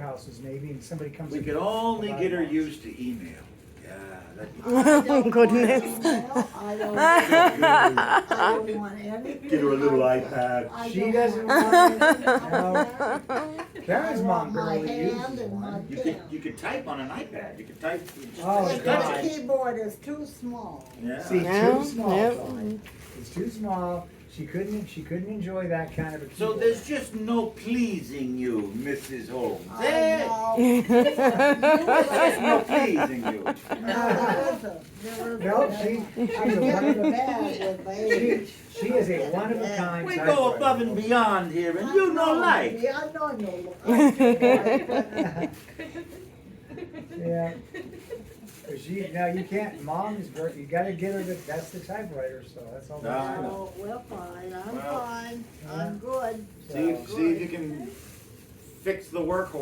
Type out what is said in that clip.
warehouses maybe, and somebody comes. We and could only get her buys. used to email. Yeah, that. Oh, goodness. I don't want anything. Get her a little iPad. I She don't doesn't want want it. anything. Karen's I mom want my barely hand uses and my one. You could type on an iPad. You could type. Oh, just The God. keyboard is too small. Yeah. See, Yeah, too small. yeah. Dawn. It's too small. She couldn't enjoy that kind of a So keyboard. there's just no pleasing you, Mrs. Holmes. I There. know. There's no pleasing you. No, there isn't. There isn't. No, she's I'm a getting wonderful. bad with age. She is a one of a kind. We go above and beyond here, and you know like. Yeah, I know. I Yeah. But now you can't, mom is very, you gotta get her that's the typewriter, so that's all. No, know. We're fine. I'm Well, fine. yeah. I'm good. See if you can fix the workhorse.